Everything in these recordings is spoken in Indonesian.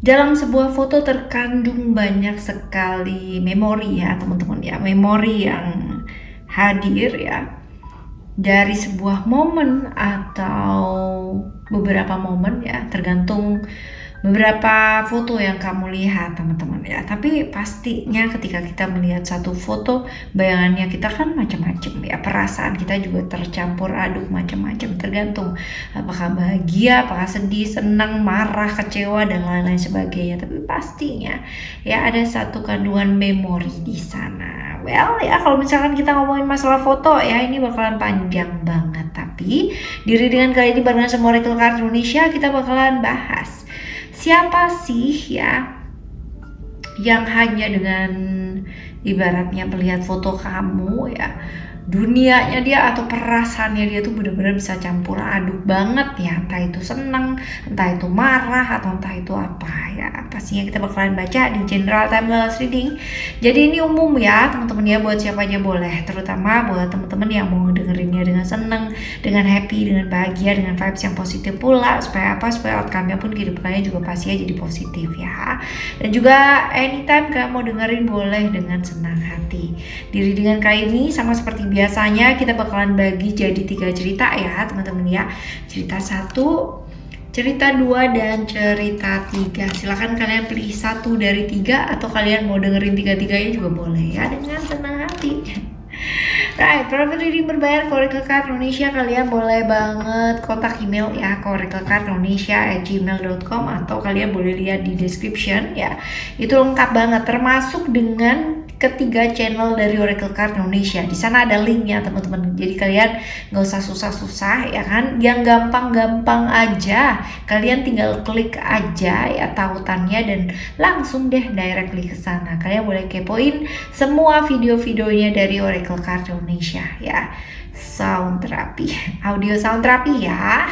dalam sebuah foto terkandung banyak sekali memori ya teman-teman ya, memori yang hadir ya dari sebuah momen atau beberapa momen ya, tergantung beberapa foto yang kamu lihat teman-teman ya. Tapi pastinya ketika kita melihat satu foto, bayangannya kita kan macam-macam ya, perasaan kita juga tercampur aduk macam-macam, tergantung apakah bahagia, apakah sedih, senang, marah, kecewa dan lain-lain sebagainya. Tapi pastinya ya ada satu kandungan memori di sana. Well ya, kalau misalkan kita ngomongin masalah foto ya, ini bakalan panjang banget. Tapi diri dengan kali ini barengan sama Oracle Card Indonesia, kita bakalan bahas siapa sih ya yang hanya dengan ibaratnya melihat foto kamu ya, dunianya dia atau perasaannya dia tuh benar-benar bisa campur aduk banget ya, entah itu seneng, entah itu marah, atau entah itu apa ya. Pastinya kita bakalan baca di general timeless reading. Jadi ini umum ya teman-teman ya, buat siapa aja boleh, terutama buat teman-teman yang mau dengerinnya dengan seneng, dengan happy, dengan bahagia, dengan vibes yang positif pula, supaya apa, supaya outcome-nya pun kehidupannya juga pastinya jadi positif ya. Dan juga anytime kamu mau dengerin boleh dengan senang hati. Diri dengan kali ini sama seperti biasanya kita bakalan bagi jadi 3 cerita ya teman-teman ya. Cerita 1, cerita 2, dan cerita 3. Silahkan kalian pilih 1 dari 3 atau kalian mau dengerin 3-3-nya juga boleh ya, dengan senang hati. Right, private reading berbayar ke Oracle Card Indonesia, kalian boleh banget kontak email ya ke oraclecardindonesia@gmail.com, atau kalian boleh lihat di description ya. Itu lengkap banget, termasuk dengan ketiga channel dari Oracle Card Indonesia. Di sana ada linknya teman-teman. Jadi kalian nggak usah susah-susah ya kan. Yang gampang-gampang aja. Kalian tinggal klik aja ya tautannya dan langsung deh directly ke sana. Kalian boleh kepoin semua video-videonya dari Oracle Card Indonesia ya. Sound terapi, audio sound terapi ya.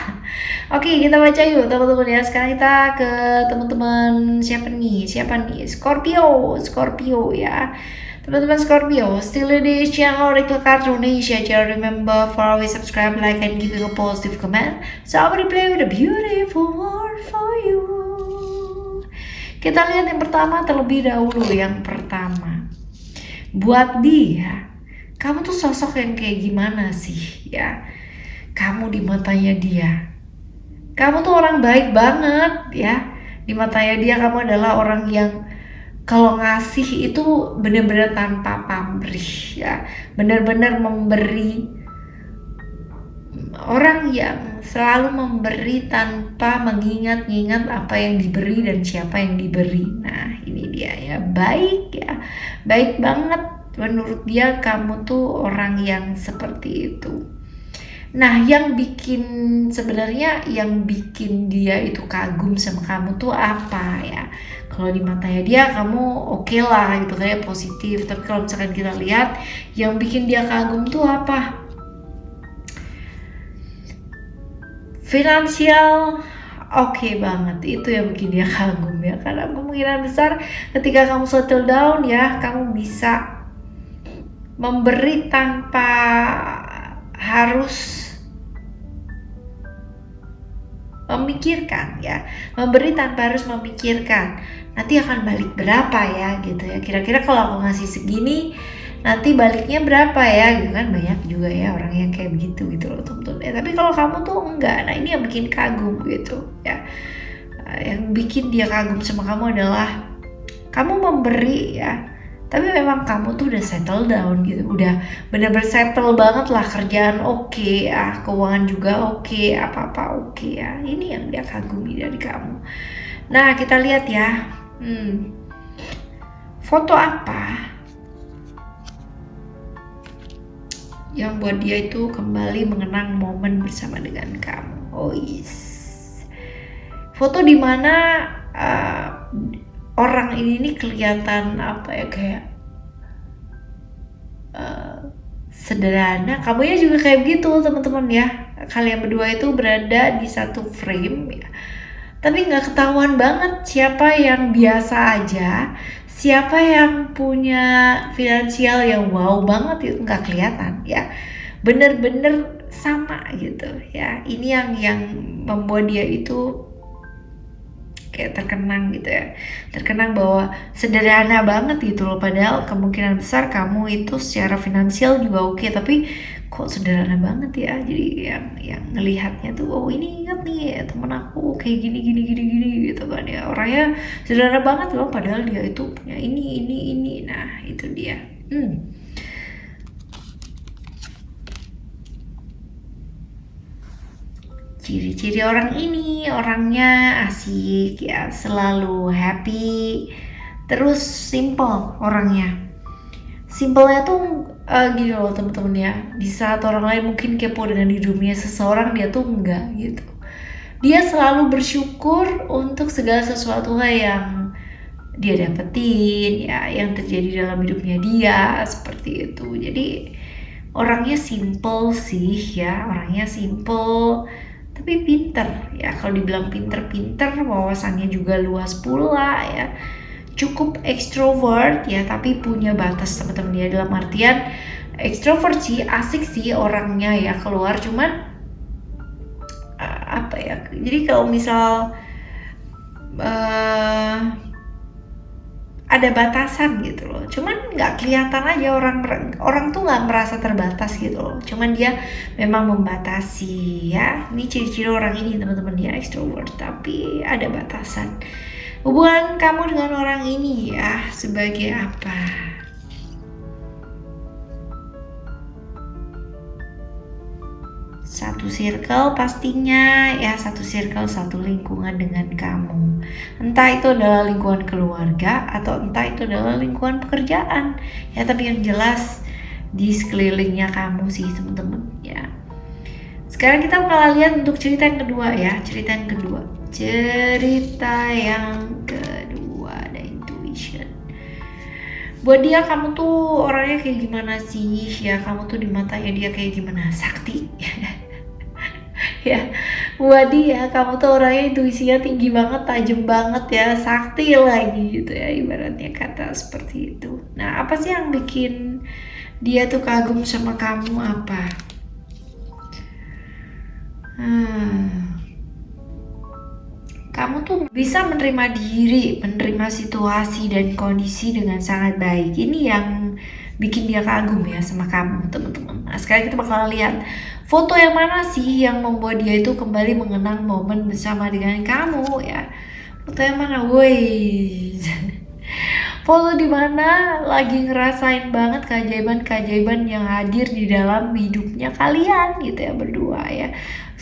Oke, kita baca yuk teman-teman ya. Sekarang kita ke teman-teman siapa nih? Scorpio ya. Teman-teman Scorpio, still in this channel Oracle Card Indonesia. Jangan remember for always subscribe, like, and give a positive comment. So I will play with a beautiful word for you. Kita lihat yang pertama terlebih dahulu. Yang pertama, buat dia, kamu tuh sosok yang kayak gimana sih ya? Kamu di matanya dia, kamu tuh orang baik banget ya. Di matanya dia kamu adalah orang yang kalau ngasih itu benar-benar tanpa pamrih ya, benar-benar memberi, orang yang selalu memberi tanpa mengingat-ingat apa yang diberi dan siapa yang diberi. Nah ini dia ya, baik ya, baik banget. Menurut dia kamu tuh orang yang seperti itu. Nah yang bikin, sebenarnya yang bikin dia itu kagum sama kamu tuh apa ya? Kalau di matanya dia kamu oke lah gitu, kayak positif. Tapi kalau misalkan kita lihat yang bikin dia kagum tuh apa? Finansial oke banget, itu yang bikin dia kagum ya. Karena kemungkinan besar ketika kamu settle down ya, kamu bisa memberi tanpa harus memikirkan ya, memberi tanpa harus memikirkan nanti akan balik berapa ya gitu ya. Kira-kira kalau aku ngasih segini nanti baliknya berapa ya gitu kan. Banyak juga ya orang yang kayak begitu gitu loh teman-teman ya. Tapi kalau kamu tuh enggak. Nah ini yang bikin kagum gitu ya. Yang bikin dia kagum sama kamu adalah kamu memberi ya, tapi memang kamu tuh udah settle down gitu, udah bener-bener settle banget lah, kerjaan oke ya, keuangan juga oke, apa-apa oke ya. Ini yang dia kagumi dari kamu. Nah kita lihat ya, foto apa yang buat dia itu kembali mengenang momen bersama dengan kamu. Oh yes, foto dimana orang ini nih kelihatan apa ya, kayak sederhana. Kamunya juga kayak begitu teman-teman ya. Kalian berdua itu berada di satu frame ya, tapi nggak ketahuan banget siapa yang biasa aja, siapa yang punya finansial yang wow banget, itu nggak kelihatan ya. Bener-bener sama gitu ya. Ini yang membuat dia itu kayak terkenang gitu ya, terkenang bahwa sederhana banget gitu loh, padahal kemungkinan besar kamu itu secara finansial juga oke, tapi kok sederhana banget ya. Jadi yang ngelihatnya tuh, oh ini inget nih ya, temen aku kayak gini gini gini gini gitu kan ya, orangnya sederhana banget loh, padahal dia itu punya ini. Nah itu dia. Ciri-ciri orang ini, orangnya asik ya, selalu happy, terus simple orangnya. Simpelnya tuh gini loh temen-temen ya, di saat orang lain mungkin kepo dengan hidupnya seseorang, dia tuh enggak gitu. Dia selalu bersyukur untuk segala sesuatu hal yang dia dapetin ya, yang terjadi dalam hidupnya dia, seperti itu. Jadi orangnya simple sih ya, orangnya simple tapi pinter ya. Kalau dibilang pinter, wawasannya juga luas pula ya, cukup ekstrovert ya, tapi punya batas teman-teman ya. Dalam artian ekstrovert sih, asik sih orangnya ya keluar, cuman apa ya, jadi kalau misal ada batasan gitu loh, cuman nggak kelihatan aja, orang tuh nggak merasa terbatas gitu loh, cuman dia memang membatasi ya. Ini ciri-ciri orang ini teman-teman ya, extrovert tapi ada batasan. Hubungan kamu dengan orang ini ya sebagai apa? Satu circle pastinya ya, satu circle, satu lingkungan dengan kamu. Entah itu adalah lingkungan keluarga atau entah itu adalah lingkungan pekerjaan ya, tapi yang jelas di sekelilingnya kamu sih teman-teman ya. Sekarang kita bakal lihat untuk cerita yang kedua ya, cerita yang kedua ada intuition. Buat dia kamu tuh orangnya kayak gimana sih ya, kamu tuh di matanya dia kayak gimana, sakti. Ya, buat dia kamu tuh orangnya intuisinya tinggi banget, tajam banget ya, sakti lagi gitu ya, ibaratnya kata seperti itu. Nah apa sih yang bikin dia tuh kagum sama kamu, apa? Kamu tuh bisa menerima diri, menerima situasi dan kondisi dengan sangat baik. Ini yang bikin dia kagum ya sama kamu teman-teman. Nah sekarang kita bakal lihat foto yang mana sih yang membuat dia itu kembali mengenang momen bersama dengan kamu ya. Foto yang mana? Woi. Foto di mana lagi ngerasain banget keajaiban-keajaiban yang hadir di dalam hidupnya kalian gitu ya berdua ya.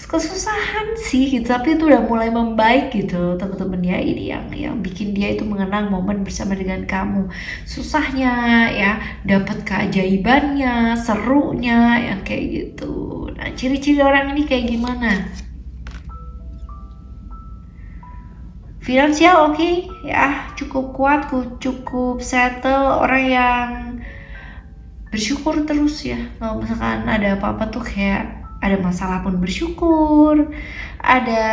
Kesusahan sih gitu, tapi itu udah mulai membaik gitu teman-teman ya. Ini yang bikin dia itu mengenang momen bersama dengan kamu. Susahnya ya, dapat keajaibannya, serunya yang kayak gitu. Nah ciri-ciri orang ini kayak gimana? Finansial oke ya, cukup kuat, cukup settle, orang yang bersyukur terus ya. Kalau misalkan ada apa-apa tuh kayak ada masalah pun bersyukur, ada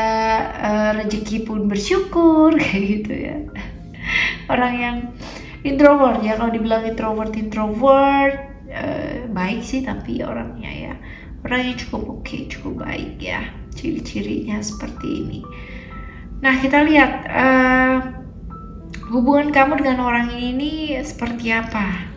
rezeki pun bersyukur kayak gitu ya. Orang yang introvert ya, kalau dibilang introvert baik sih, tapi orangnya cukup oke, cukup baik ya, ciri-cirinya seperti ini. Nah kita lihat hubungan kamu dengan orang ini seperti apa.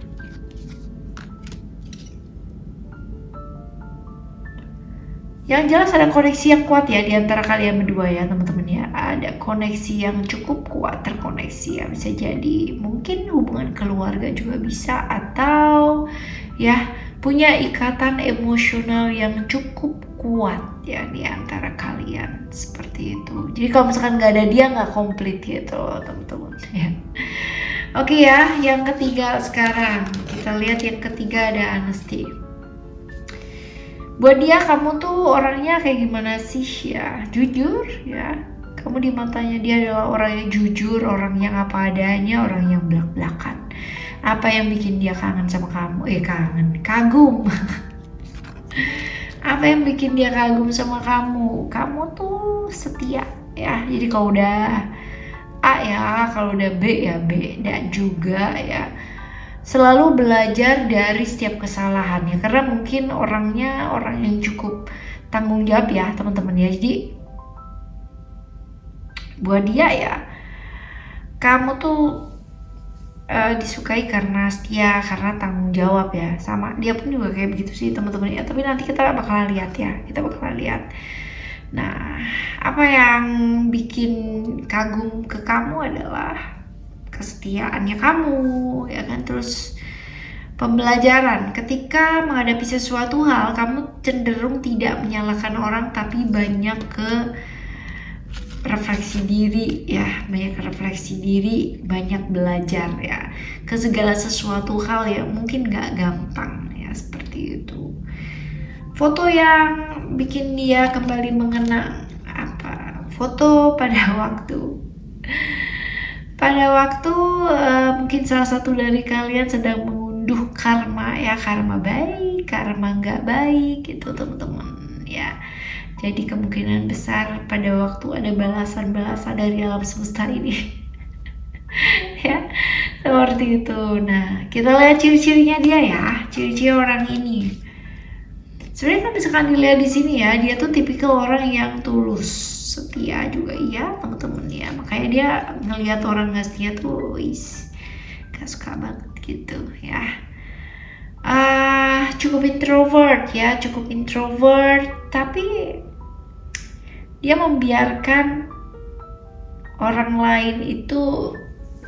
Yang jelas ada koneksi yang kuat ya di antara kalian berdua ya teman-teman ya. Ada koneksi yang cukup kuat, terkoneksi ya. Bisa jadi mungkin hubungan keluarga juga bisa, atau ya punya ikatan emosional yang cukup kuat ya di antara kalian, seperti itu. Jadi kalau misalkan nggak ada dia nggak komplit gitu loh teman-teman ya. Oke ya, yang ketiga sekarang kita lihat, yang ketiga ada honesty. Buat dia kamu tuh orangnya kayak gimana sih ya, jujur ya. Kamu di matanya dia adalah orang yang jujur, orang yang apa adanya, orang yang belak-belakan. Apa yang bikin dia kangen sama kamu? Kagum. Apa yang bikin dia kagum sama kamu? Kamu tuh setia ya. Jadi kalau udah A ya, kalau udah B ya B, dan juga ya selalu belajar dari setiap kesalahannya, karena mungkin orangnya orang yang cukup tanggung jawab ya teman-teman ya. Jadi buat dia ya kamu tuh disukai karena setia, karena tanggung jawab ya. Sama dia pun juga kayak begitu sih teman-teman ya. Tapi nanti kita bakalan lihat ya, Nah, apa yang bikin kagum ke kamu adalah kesetiaannya kamu, ya kan. Terus pembelajaran, ketika menghadapi sesuatu hal, kamu cenderung tidak menyalahkan orang, tapi banyak ke refleksi diri ya, banyak belajar ya, ke segala sesuatu hal yang mungkin gak gampang ya, seperti itu. Foto yang bikin dia kembali mengenang apa? Foto pada waktu mungkin salah satu dari kalian sedang mengunduh karma ya, karma baik, karma nggak baik gitu teman-teman ya. Jadi kemungkinan besar pada waktu ada balasan-balasan dari alam semesta ini. Ya, seperti itu. Nah, kita lihat ciri-cirinya dia ya, ciri-ciri orang ini. Sebenarnya kan bisa kan dilihat di sini ya, dia tuh tipikal orang yang tulus, setia juga iya teman-teman ya. Makanya dia ngelihat orang nggak setia tuh, gak suka banget gitu ya. Cukup introvert, tapi dia membiarkan orang lain itu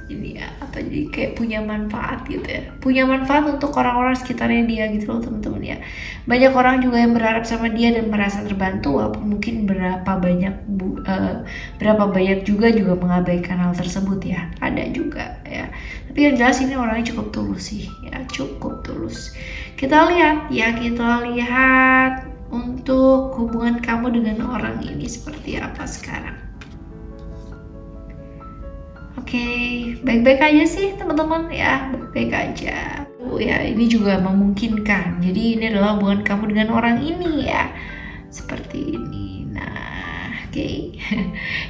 ini ya, jadi kayak punya manfaat gitu ya, untuk orang-orang sekitarnya dia gitu loh teman-teman ya. Banyak orang juga yang berharap sama dia dan merasa terbantu, walaupun mungkin berapa banyak juga mengabaikan hal tersebut ya, ada juga ya. Tapi yang jelas ini orangnya cukup tulus sih ya, kita lihat untuk hubungan kamu dengan orang ini seperti apa sekarang. Oke, baik-baik aja sih teman-teman ya, baik-baik aja. Ya, ini juga memungkinkan. Jadi ini adalah hubungan kamu dengan orang ini ya, seperti ini. Nah, oke.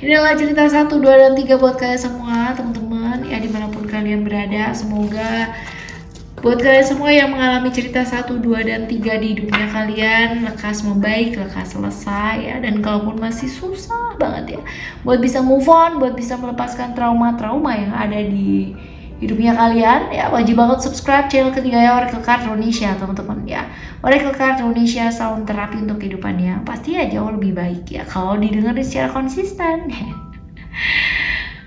Ini adalah cerita 1, 2, dan 3 buat kalian semua teman-teman ya, dimanapun kalian berada. Semoga buat kalian semua yang mengalami cerita 1, 2, dan 3 di dunia kalian lekas membaik, lekas selesai ya. Dan kalaupun masih susah banget ya buat bisa move on, buat bisa melepaskan trauma-trauma yang ada di hidupnya kalian ya, wajib banget subscribe channel ketiga ya, Oracle Card Indonesia teman-teman ya. Oracle Card Indonesia, sound terapi untuk kehidupannya pasti ya jauh lebih baik ya kalau didengar secara konsisten.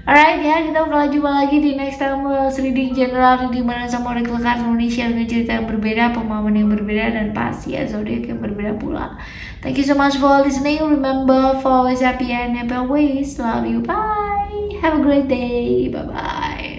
Alright ya, kita bakal jumpa lagi di next time reading general di mana sama Oracle Card Indonesia dengan cerita yang berbeda, pemahaman yang berbeda, dan pasti ya zodiak yang berbeda pula. Thank you so much for listening. Remember for always happy and happy always. Love you. Bye. Have a great day. Bye bye.